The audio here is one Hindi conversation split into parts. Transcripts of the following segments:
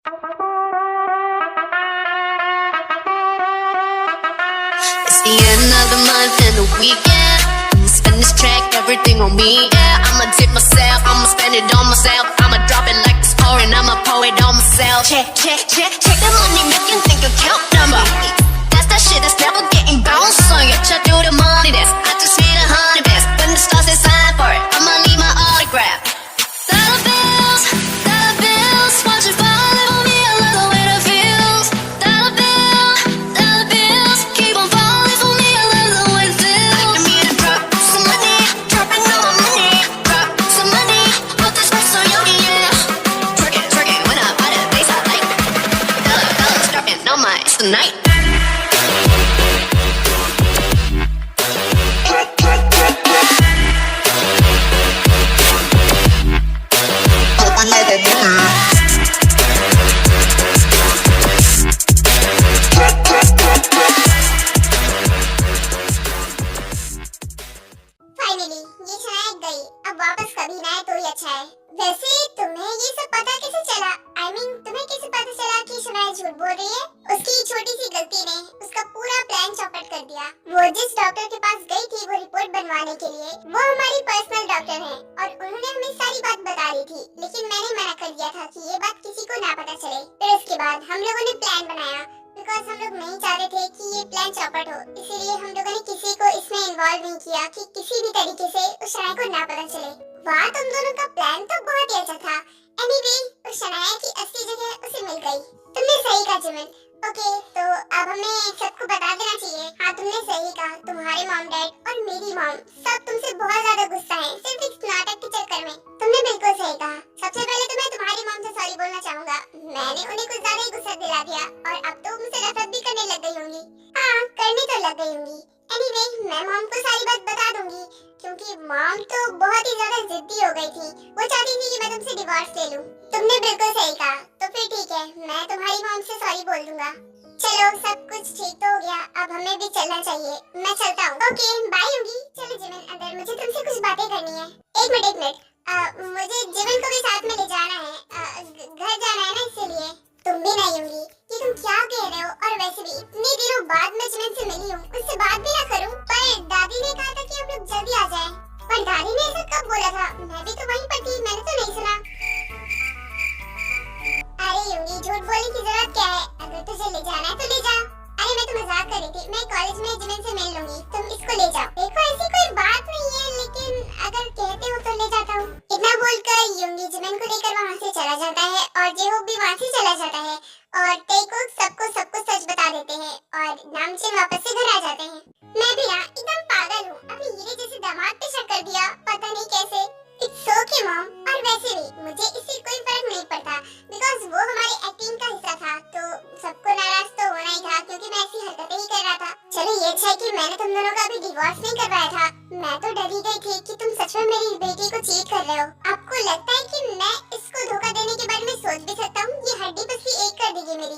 It's the end of the month and the weekend. Spend this track, everything on me, yeah. I'ma tip myself, I'ma spend it on myself. I'ma drop it like it's pouring, I'ma pour it on myself. Check, check, check, check the money, make you think account number. That's that shit that's never getting bounced on you. Check through the money, that's I just need 100 best. When the stars say sign for it, I'ma need my autograph. Dollar bills, watch it falling on me. I love the way that feels. Dollar bills, keep on falling for me. I love the way it feels. I need me to drop some money, dropping all my money. Drop some money, put this rest on yogi, yeah. Twerk it, when I buy that bass, I like it. Dollars dropping on my, it's the night. Finally ये छनाई गई, अब वापस कभी ना आए तो ही अच्छा है। वैसे तुम्हें ये सब पता कैसे चला? तुम्हें कैसे पता चला कि शनाई झूठ बोल रही है? उसकी छोटी सी गलती ने उसका पूरा प्लान चौपट कर दिया। वो जिस डॉक्टर के पास गई थी वो रिपोर्ट बनवाने के लिए, वो हमारी पर्सनल डॉक्टर हैं और उन्होंने हमें सारी बात बता दी थी, लेकिन मैंने मना कर दिया था कि ये बात किसी को ना पता चले। फिर उसके बाद हम लोगों ने प्लान बनाया, बिकॉज हम लोग नहीं चाहते थे कि ये प्लान चौपट हो, इसीलिए हम लोगों ने किसी को इसमें इन्वॉल्व नहीं किया कि किसी भी तरीके से उस शनाया को ना पता चले। वाह, तुम दोनों का प्लान तो बहुत ही अच्छा था। एनीवे, उस शनाया की असली जगह उसे मिल गई। तुमने सही कहा जिमिन। ओके, तो अब हमें सबको बता देना चाहिए। हाँ, तुमने सही कहा, तुम्हारे मॉम डैड और मेरी मॉम सब तुमसे बहुत ज्यादा गुस्सा है, सिर्फ एक नाटक के चक्कर में। तुमने बिल्कुल सही कहा। सबसे पहले तो मैं तुम्हारी मॉम से सॉरी बोलना चाहूंगा। मैंने उन्हें कुछ ज्यादा ही गुस्सा दिला दिया और अब तो मुझसे नफरत भी करने लग गई होंगी। हाँ, करने तो लग गई होंगी। एनीवे, मैं मॉम को सारी बात बता दूंगी, क्योंकि मॉम तो बहुत ही ज्यादा जिद्दी हो गई थी। वो चाहती थी कि मैं तुमसे डिवोर्स ले लूं। तुमने बिल्कुल सही कहा, तो फिर ठीक है, मैं तुम्हारी मॉम से सॉरी बोल दूंगा। चलो, सब कुछ ठीक तो हो गया, अब हमें भी चलना चाहिए। मैं चलता हूँ। ओके, बाय होंगी। चलो जिमिन, अंदर मुझे तुमसे कुछ बातें करनी है। एक मिनट, मुझे जिमिन को भी साथ में ले जाना है। घर जाना है ना, इसीलिए। तुम भी नहीं होंगी? ये तुम क्या कह रहे हो? और वैसे भी इतने दिनों बाद मैं जिमिन से मिली हूँ, उससे बात भी ना करूँ? पर दादी ने कहा था कि हम लोग जल्दी आ जाएं। पर दादी ने ऐसा कब बोला था? मैं भी तो वहीं पर थी, मैंने तो नहीं सुना। अरे योगी, झूठ बोलने की जरूरत क्या है? अगर तुझे ले जाना है तो ले जा। अरे मैं तो मजाक कर रही थी, मैं कॉलेज में जिमिन से मिल लूंगी, तुम इसको ले जाओ। देखो, ऐसी कोई बात नहीं है, लेकिन अगर कहते हो तो ले जाता हूँ। इतना बोलकर योगी जिमिन को लेकर वहाँ से चला जाता है और जेहोब भी वहाँ से चला जाता है और तेको सबको सच बता देते हैं और नामचीन वापस से घर आ जाते हैं। मैं भी ना एकदम पागल हूँ, अभी हीरे जैसे दामाद पे शक कर दिया, पता नहीं कैसे। इट्स ओके मॉम, और वैसे भी मुझे इससे कोई फर्क नहीं पड़ता, बिकॉज वो हमारी एक्टिंग का हिस्सा था, तो सबको नाराज तो होना ही था, क्योंकि मैं ऐसी हरकतें ही कर रहा था। चलो, ये अच्छा है कि मैंने तुम दोनों का अभी डिवोर्स नहीं करवाया था। मैं तो डर ही गई थी कि तुम सच में मेरी बेटी को चीट कर रहे हो। आपको लगता है कि मैं इसको धोखा देने के बारे में सोच भी सकता हूँ? ये हड्डी पसली एक कर देगी मेरी।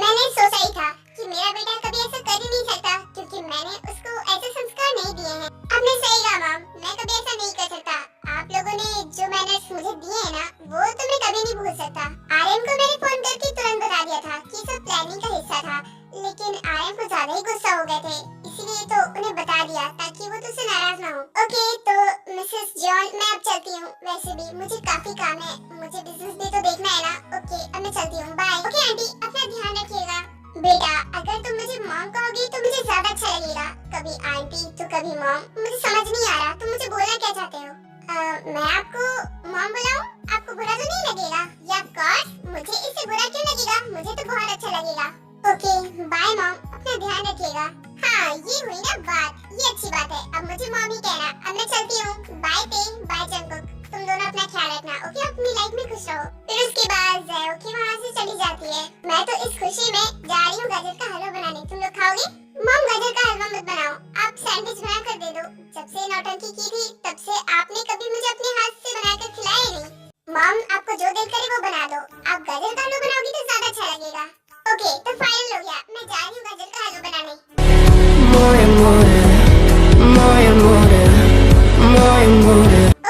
मैंने सोचा ही था कि मेरा बेटा कभी ऐसा कर ही नहीं सकता, क्योंकि मैंने उसको ऐसे संस्कार नहीं दिए हैं। आपने सही कहा मॉम, मैं कभी ऐसा नहीं कर सकता। आप लोगों ने जो मैनर्स मुझे दिए हैं ना, वो तो मैं कभी नहीं भूल सकता। आर्यन को मैंने फोन करके तुरंत बता दिया था कि सब प्लानिंग का हिस्सा था, लेकिन आर्यन को ज्यादा ही गुस्सा हो गए थे, इसीलिए तो उन्हें बता दिया ताकि वो तुझसे नाराज ना हो। ओके, तो मिसेस जॉन, मैं अब चलती हूँ। वैसे भी मुझे काफी काम है, मुझे बिजनेस भी तो देखना है ना। ओके, अब मैं चलती हूँ, बाय। ओके आंटी, अपना ध्यान रखिएगा। बेटा, अगर तुम मुझे मॉम कहोगी तो मुझे ज्यादा अच्छा लगेगा। कभी आंटी तो कभी मॉम, मुझे समझ नहीं आ रहा तुम मुझे बोलना क्या चाहते हो। मैं आपको मॉम बुलाऊं? आपको बुरा तो नहीं लगेगा? या ऑफ कोर्स, मुझे इससे बुरा क्यों लगेगा? मुझे तो बहुत अच्छा लगेगा। ओके, बाय मॉम, अपना ध्यान रखिएगा। हाँ, ये हुई ना बात, ये अच्छी बात है। अब मुझे मॉम ही कहना। अब मैं चलती हूँ, बाय पे, बाय जंगकुक। तुम दोनों अपना ख्याल रखना, ओके? अपनी लाइफ में खुश रहो। फिर उसके बाद ज़ेओकी वहाँ से चली जाती है। मैं तो इस खुशी में जा रही हूँ गाजर का हलवा बनाने। तुम लोग खाओगे? मॉम, गाजर का हलवा मत बनाओ, आप सैंडविच बना कर दे दो। जब से नौटंकी की थी तब से आपने कभी मुझे अपने हाथ से बनाकर खिलाया नहीं। मॉम, आपको जो दिल करे वो बना दो। आप गाजर का हलवा बनाओगी तो ज्यादा अच्छा लगेगा। ओके, तो फाइनल हो गया, मैं जा रही हूँ गाजर का हलवा बनाने।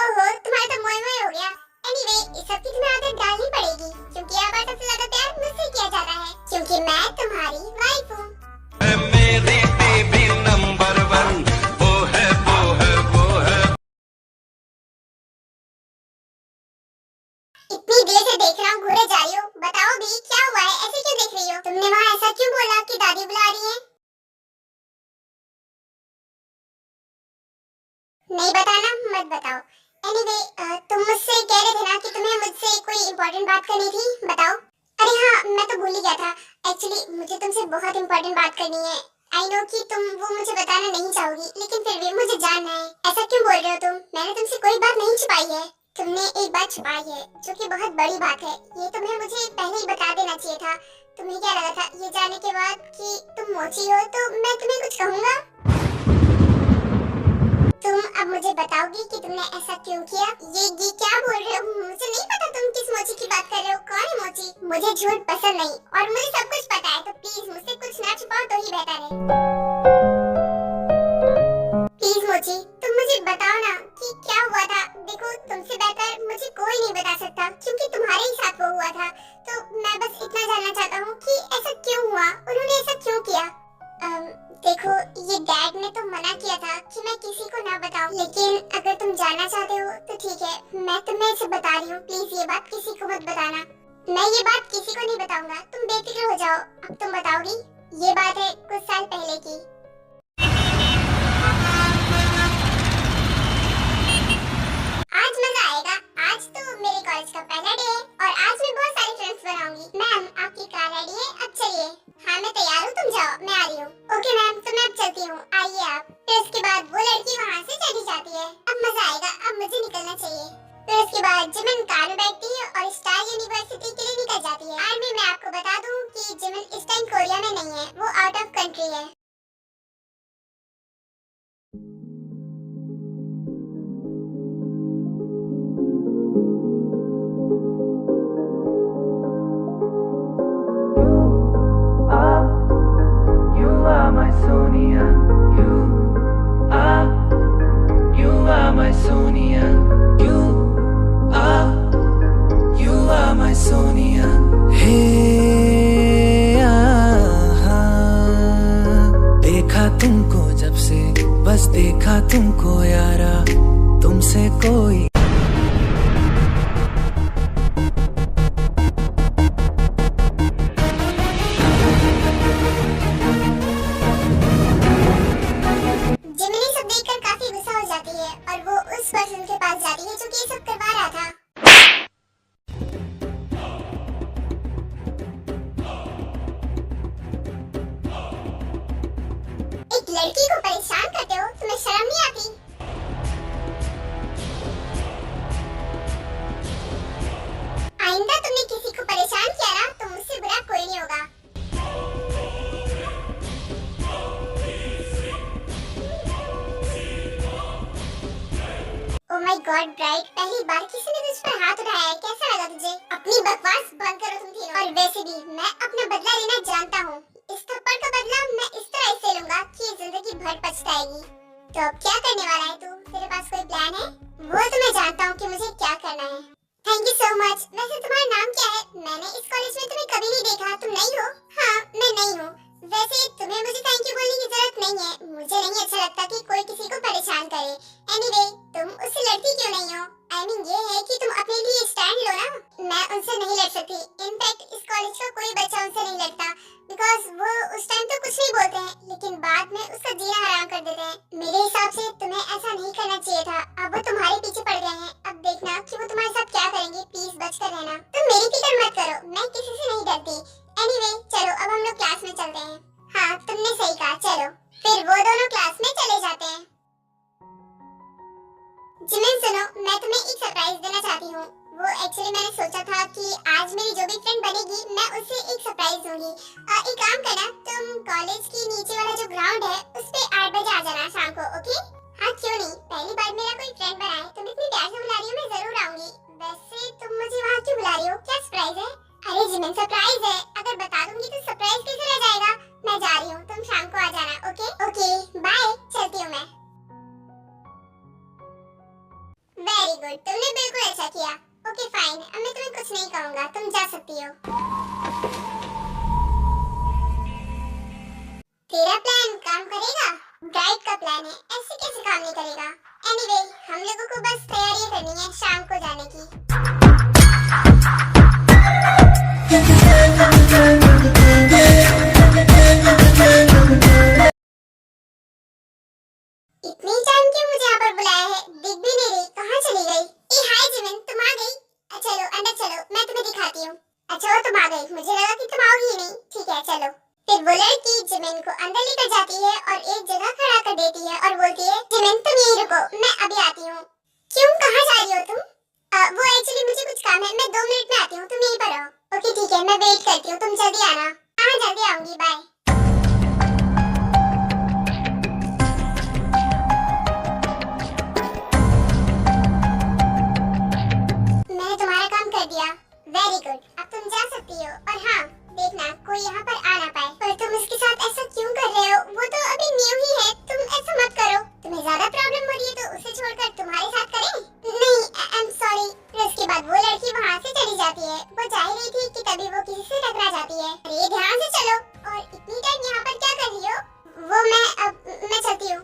ओहो, तुम्हारा तो मोए मोए हो गया। इतनी देर से देख रहा हूँ, घूरे जा रही हो। बताओ भी क्या हुआ है, ऐसे क्यों देख रही हो? तुमने वहाँ ऐसा क्यों बोला कि दादी बुला रही है? नहीं बताना, मत बताओ। एनीवे, तुम मुझसे कह रहे थे ना कि तुम्हें मुझसे कोई इम्पोर्टेंट बात करनी थी, बताओ। अरे हाँ, मैं तो भूल ही गया था। एक्चुअली मुझे तुमसे बहुत इम्पोर्टेंट बात करनी है। आई नो कि तुम वो मुझे बताना नहीं चाहोगी, लेकिन फिर भी मुझे जानना है। ऐसा क्यों बोल रहे हो तुम? मैंने तुमसे कोई बात नहीं छुपाई है। तुमने एक बात छुपाई है, जो कि बहुत बड़ी बात है। ये तुम्हें मुझे पहले ही बता देना चाहिए था। तुम्हें क्या लगा था ये जानने के बाद कि तुम मोची हो तो मैं तुम्हें कुछ कहूँगा? तुम अब मुझे बताओगी कि तुमने ऐसा क्यों किया? ये क्या बोल रहे हो? मुझे नहीं पता तुम किस मोची की बात कर रहे हो। कौन है मोची? मुझे झूठ पसंद नहीं और मुझे सब कुछ पता है, तो प्लीज मुझसे कुछ ना छुपाओ तो ही बेहतर है। प्लीज मोची, तुम मुझे बताओ ना कि क्या हुआ था। देखो, तुमसे बेहतर मुझे कोई नहीं बता सकता, क्योंकि तुम्हारे ही साथ वो हुआ था। तो मैं बस इतना जानना चाहता हूँ कि ऐसा क्यों हुआ, उन्होंने ऐसा क्यों किया। देखो, ये डैड ने तो मना किया था कि मैं किसी को ना बताऊं, लेकिन अगर तुम जानना चाहते हो तो ठीक है, मैं तुम्हें इसे बता रही हूँ। प्लीज ये बात किसी को मत बताना। मैं ये बात किसी को नहीं बताऊंगा, तुम बेफिक्र हो जाओ। अब तुम बताओगी? ये बात है कुछ साल पहले की। आज मजा आएगा। आज तो मेरे कॉलेज का पहला डे है और आज मैं बहुत सारे फ्रेंड्स बनाऊंगी। मैम, आपकी कार रेडी है? अब चलिए। हाँ, मैं तैयार हूँ, तुम जाओ, मैं आ रही हूँ। ओके मैम, तो मैं अब चलती हूँ, आइए आप। फिर उसके बाद वो लड़की वहाँ से चली जाती है। अब मजा आएगा, अब मुझे निकलना चाहिए। फिर उसके बाद जिमिन कार में बैठती है और स्टार यूनिवर्सिटी के लिए निकल जाती है। आर्मी, मैं आपको बता दूँ कि जिमिन इस टाइम कोरिया में नहीं है, वो आउट ऑफ कंट्री है। My Sonia, you are my Sonia, you are my Sonia. Hey, देखा तुमको जब से, बस देखा तुमको यारा, तुमसे कोई लड़की को परेशान करते हो, तुम्हें शर्म नहीं आती? आइंदा तुमने किसी को परेशान किया ना, तो मुझसे बुरा कोई नहीं होगा। ओह माय गॉड ब्राइट, पहली बार किसी ने तुझ पर हाथ उठाया है, कैसा लगा तुझे? अपनी बकवास बंद करो तुम तीनों। और वैसे भी मैं अपना बदला लेना जानता हूँ। इस थप्पड़ का बदला मैं इस तरह से लूंगा कि ये जिंदगी भर पछताएगी। तो अब क्या करने वाला है तू? तेरे पास कोई प्लान है? वो तो मैं जानता हूँ कि मुझे क्या करना है। Thank you so much. वैसे तुम्हारा नाम क्या है? मैंने इस कॉलेज में तुम्हें कभी नहीं देखा। तुम नई हो? हाँ, मैं नई हूँ। वैसे तुम्हें मुझे थैंक यू बोलने की जरूरत नहीं है। मुझे नहीं अच्छा लगता कि कोई किसी को परेशान करे। एनीवे, तुम उससे लड़ती क्यों नहीं हो? आई मीन ये है कि तुम अपने लिए स्टैंड लो ना। मैं उनसे नहीं लड़ सकती। इनफैक्ट इस कॉलेज का कोई बच्चा उनसे नहीं लड़ता, बिकॉज वो उस टाइम तो कुछ नहीं बोलते हैं, लेकिन बाद में उसका जीना हराम कर देते हैं। मेरे हिसाब से तुम्हें ऐसा नहीं करना चाहिए था। अब वो तुम्हारे पीछे पड़ गए हैं, अब देखना कि वो तुम्हारे साथ क्या करेंगे। प्लीज बचकर रहना। तुम मेरी फिक्र मत करो, मैं किसी से नहीं डरती। एनीवे, चलो अब हम लोग क्लास में चलते हैं। हाँ, तुमने सही कहा, चलो। फिर वो दोनों क्लास में चले जाते हैं। जिमिन सुनो, मैं तुम्हें एक सरप्राइज देना चाहती हूँ। वो एक्चुअली मैंने सोचा था कि आज मेरी जो भी फ्रेंड बनेगी मैं उसे एक सरप्राइज दूंगी। एक काम करना, तुम कॉलेज की नीचे वाला जो ग्राउंड है उस पे 8 बजे आ जाना शाम को, ओके? हाँ, क्यों नहीं, पहली बार मेरा कोई फ्रेंड बना है। तुम इतनी प्यार से बुला रही हो, मैं जरूर आऊंगी। वैसे तुम मुझे वहाँ क्यों बुला रही हो? क्या सरप्राइज है? अरे जिमिन, सरप्राइज है। अगर बता दूंगी तो सरप्राइज कैसे रह जाएगा? मैं जा रही हूँ, तुम शाम को आ जाना, ओके? ओके, बाय, चलती हूँ मैं। वेरी गुड, तुमने बिल्कुल अच्छा किया। ओके फाइन, अब मैं तुम्हें कुछ नहीं कहूँगा, तुम जा सकती हो। तेरा प्लान काम करेगा? ब्राइट का प्लान है, ऐसे कैसे काम नहीं करेगा? एनीवे, हम लोगों को बस तैयारी करनी है शाम को जाने की। गई, मुझे लगा कि तुम आओगी ही नहीं। ठीक है चलो। फिर वो लड़की जिमिन को अंदर लेकर जाती है और एक जगह खड़ा कर देती है और बोलती है, जिमिन तुम यहीं रुको, मैं अभी आती हूँ। क्यों, कहाँ जा रही हो तुम? वो एक्चुअली मुझे कुछ काम है, मैं 2 मिनट में आती हूँ, तुम यहीं पर रहो। ओके ठीक है, मैं वेट करती हूँ, तुम जल्दी आना। हाँ जल्दी आऊंगी, बाय। मैंने तुम्हारा काम कर दिया, वेरी गुड। अब तुम जा सकती हो। और हाँ देखना कोई यहाँ पर आ ना पाए। पर तुम इसके साथ ऐसा क्यों कर रहे हो? वो तो अभी न्यू ही है, तुम ऐसा मत करो। तुम्हें ज्यादा प्रॉब्लम हो रही है तो उसे छोड़कर तुम्हारे साथ करें? नहीं, आई एम सॉरी। फिर उसके बाद वो लड़की वहाँ से चली जाती है। वो जा ही रही थी कि तभी वो किसी से टकरा जाती है। अरे ध्यान से चलो। और इतनी टाइम यहाँ पर क्या कर रही हो? वो मैं चलती हूँ।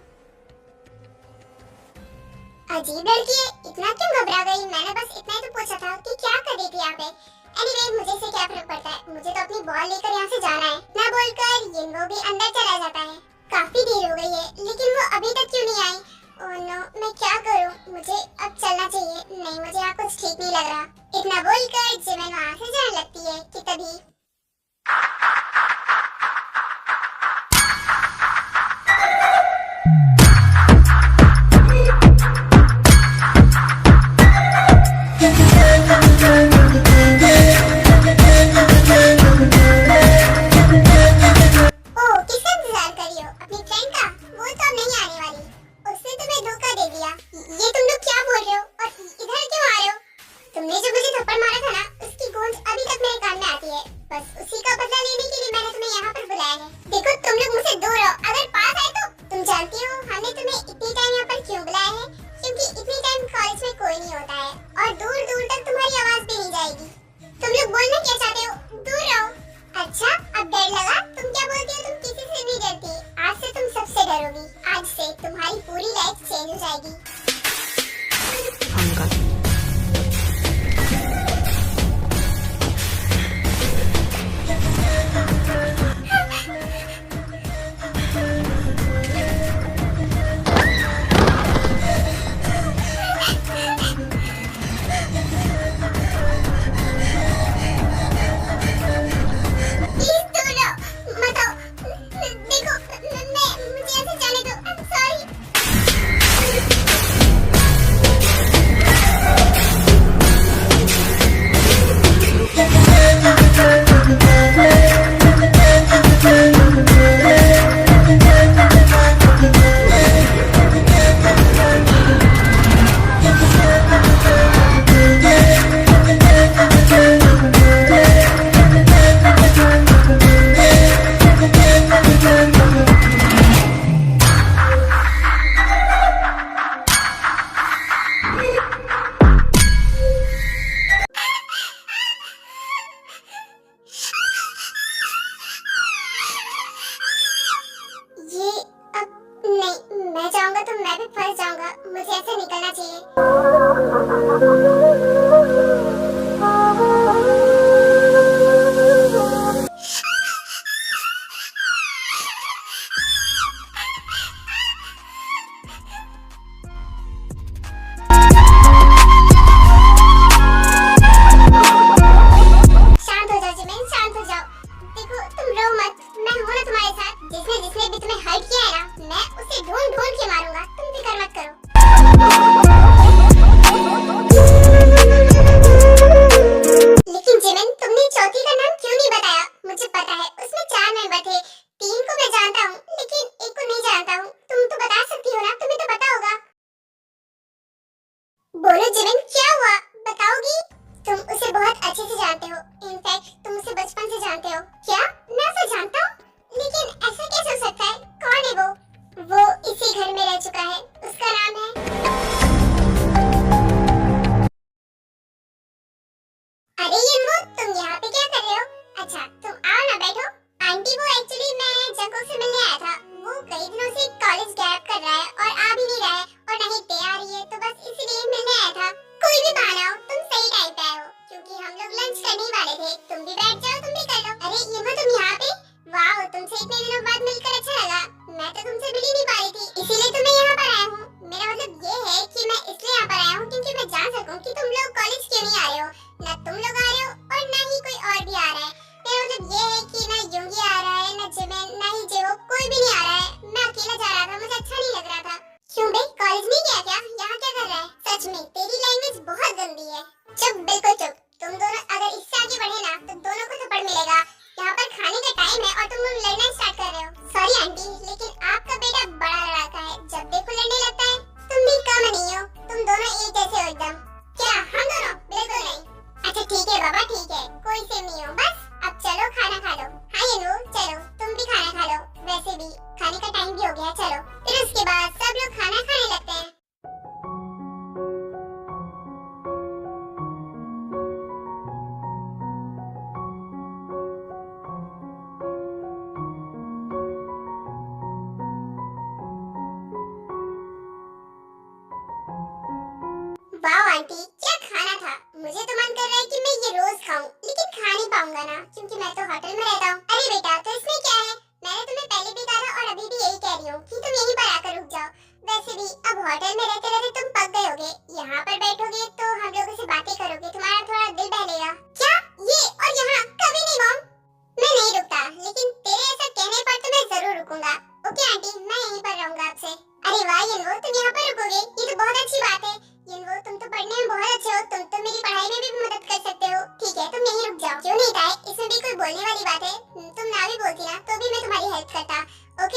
अजीब लड़की है, इतना क्यों घबरा गई? मैंने बस इतना ही तो पूछा था कि क्या कर रही थी यहाँ पे। एनीवे मुझे से क्या फर्क पड़ता है, मुझे तो अपनी बॉल लेकर यहाँ से जाना है। ना बोलकर यिनवो भी अंदर चला जाता है। काफी देर हो गई है लेकिन वो अभी तक क्यों नहीं आई? ओह नो, मैं क्या करूँ? मुझे अब चलना चाहिए। नहीं, मुझे यहाँ कुछ ठीक नहीं लग रहा। इतना बोलकर जिमिन वहाँ से जाने लगती है कि तभी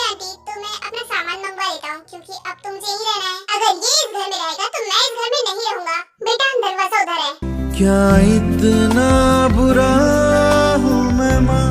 आंटी, तो मैं अपना सामान मंगवा लेता हूँ क्योंकि अब तो मुझे यहीं रहना है। अगर ये इस घर में रहेगा तो मैं इस घर में नहीं रहूंगा। बेटा दरवाजा उधर है। क्या इतना बुरा हूँ मैं माँ?